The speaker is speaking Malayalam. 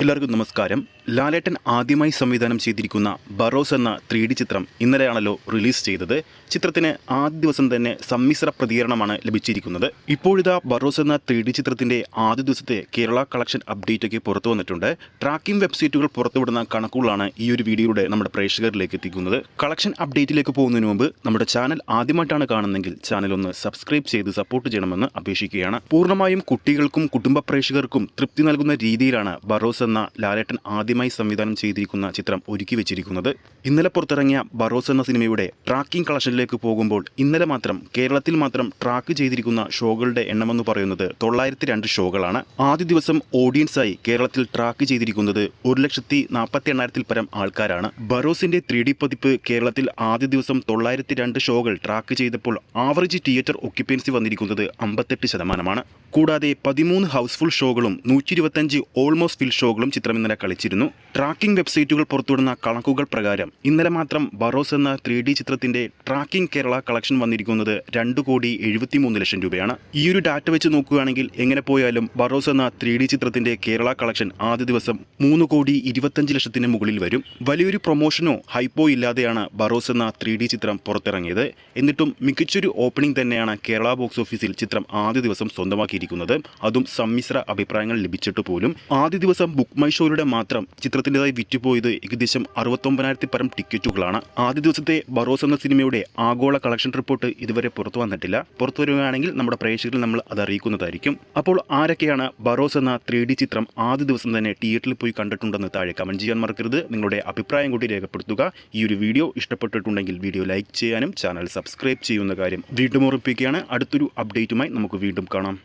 എല്ലാവർക്കും നമസ്കാരം. ലാലേട്ടൻ ആദ്യമായി സംവിധാനം ചെയ്തിരിക്കുന്ന ബറോസ് എന്ന 3D ചിത്രം ഇന്നലെയാണല്ലോ റിലീസ് ചെയ്തത്. ചിത്രത്തിന് ആദ്യ ദിവസം തന്നെ സമ്മിശ്ര പ്രതികരണമാണ് ലഭിച്ചിരിക്കുന്നത്. ഇപ്പോഴിതാ ബറോസ് എന്ന 3D ചിത്രത്തിന്റെ ആദ്യ ദിവസത്തെ കേരള കളക്ഷൻ അപ്ഡേറ്റ് ഒക്കെ പുറത്തു വന്നിട്ടുണ്ട്. ട്രാക്കിംഗ് വെബ്സൈറ്റുകൾ പുറത്തുവിടുന്ന കണക്കുകളാണ് ഈ ഒരു വീഡിയോയുടെ നമ്മുടെ പ്രേക്ഷകരിലേക്ക് എത്തിക്കുന്നത്. കളക്ഷൻ അപ്ഡേറ്റിലേക്ക് പോകുന്നതിന് മുമ്പ് നമ്മുടെ ചാനൽ ആദ്യമായിട്ടാണ് കാണുന്നതെങ്കിൽ ചാനൽ ഒന്ന് സബ്സ്ക്രൈബ് ചെയ്ത് സപ്പോർട്ട് ചെയ്യണമെന്ന് അപേക്ഷിക്കുകയാണ്. പൂർണ്ണമായും കുട്ടികൾക്കും കുടുംബ പ്രേക്ഷകർക്കും തൃപ്തി നൽകുന്ന രീതിയിലാണ് ബറോസ് എന്ന ലാലേട്ടൻ ആദ്യമായി സംവിധാനം ചെയ്തിരിക്കുന്ന ചിത്രം ഒരുക്കി വെച്ചിരിക്കുന്നത്. ഇന്നലെ പുറത്തിറങ്ങിയ ബറോസ് എന്ന സിനിമയുടെ ട്രാക്കിംഗ് കളക്ഷനിലേക്ക് പോകുമ്പോൾ ഇന്നലെ മാത്രം കേരളത്തിൽ മാത്രം ട്രാക്ക് ചെയ്തിരിക്കുന്ന ഷോകളുടെ എണ്ണമെന്ന് പറയുന്നത് 902 ഷോകളാണ്. ആദ്യ ദിവസം ഓഡിയൻസായി കേരളത്തിൽ ട്രാക്ക് ചെയ്തിരിക്കുന്നത് 1,48,000 പരം ആൾക്കാരാണ്. ബറോസിന്റെ 3D പതിപ്പ് കേരളത്തിൽ ആദ്യ ദിവസം 902 ഷോകൾ ട്രാക്ക് ചെയ്തപ്പോൾ ആവറേജ് തിയേറ്റർ ഒക്യുപ്പൻസി വന്നിരിക്കുന്നത് 58%. കൂടാതെ 13 ഹൗസ്ഫുൾ ഷോകളും 125 ഓൾമോസ്റ്റ് ഫിൽ ഷോകളും ചിത്രം ഇന്നലെ കളിച്ചിരുന്നു. ട്രാക്കിംഗ് വെബ്സൈറ്റുകൾ പുറത്തുവിടുന്ന കണക്കുകൾ പ്രകാരം ഇന്നലെ മാത്രം ബറോസ് എന്ന 3D ചിത്രത്തിന്റെ ട്രാക്കിംഗ് കേരള കളക്ഷൻ വന്നിരിക്കുന്നത് 2,73,00,000 രൂപയാണ്. ഈ ഒരു ഡാറ്റ വെച്ച് നോക്കുകയാണെങ്കിൽ എങ്ങനെ പോയാലും ബറോസ് എന്ന 3D ചിത്രത്തിന്റെ കേരള കളക്ഷൻ ആദ്യ ദിവസം 3,25,00,000 മുകളിൽ വരും. വലിയൊരു പ്രൊമോഷനോ ഹൈപ്പോ ഇല്ലാതെയാണ് ബറോസ് എന്ന 3D ചിത്രം പുറത്തിറങ്ങിയത്. എന്നിട്ടും മികച്ചൊരു ഓപ്പണിംഗ് തന്നെയാണ് കേരള ബോക്സ് ഓഫീസിൽ ചിത്രം ആദ്യ ദിവസം സ്വന്തമാക്കിയിരിക്കുന്നത്. അതും സമ്മിശ്ര അഭിപ്രായങ്ങൾ ലഭിച്ചിട്ട് പോലും. ആദ്യ ദിവസം ബുക്ക് മൈ ഷോയുടെ മാത്രം ചിത്രത്തിൻ്റെതായി വിറ്റുപോയത് ഏകദേശം 69,000 പരം ടിക്കറ്റുകളാണ്. ആദ്യ ദിവസത്തെ ബറോസ് എന്ന സിനിമയുടെ ആഗോള കളക്ഷൻ റിപ്പോർട്ട് ഇതുവരെ പുറത്തു വന്നിട്ടില്ല. പുറത്തു വരികയാണെങ്കിൽ നമ്മുടെ പ്രേക്ഷകരിൽ നമ്മൾ അത് അറിയിക്കുന്നതായിരിക്കും. അപ്പോൾ ആരൊക്കെയാണ് ബറോസ് എന്ന 3D ചിത്രം ആദ്യ ദിവസം തന്നെ തിയേറ്ററിൽ പോയി കണ്ടിട്ടുണ്ടെന്ന് താഴെ കമൻറ്റ് ചെയ്യാൻ മറക്കരുത്. നിങ്ങളുടെ അഭിപ്രായം കൂടി രേഖപ്പെടുത്തുക. ഈ ഒരു വീഡിയോ ഇഷ്ടപ്പെട്ടിട്ടുണ്ടെങ്കിൽ വീഡിയോ ലൈക്ക് ചെയ്യാനും ചാനൽ സബ്സ്ക്രൈബ് ചെയ്യുന്ന കാര്യം വീണ്ടും ഓർമ്മിപ്പിക്കുകയാണ്. അടുത്തൊരു അപ്ഡേറ്റുമായി നമുക്ക് വീണ്ടും കാണാം.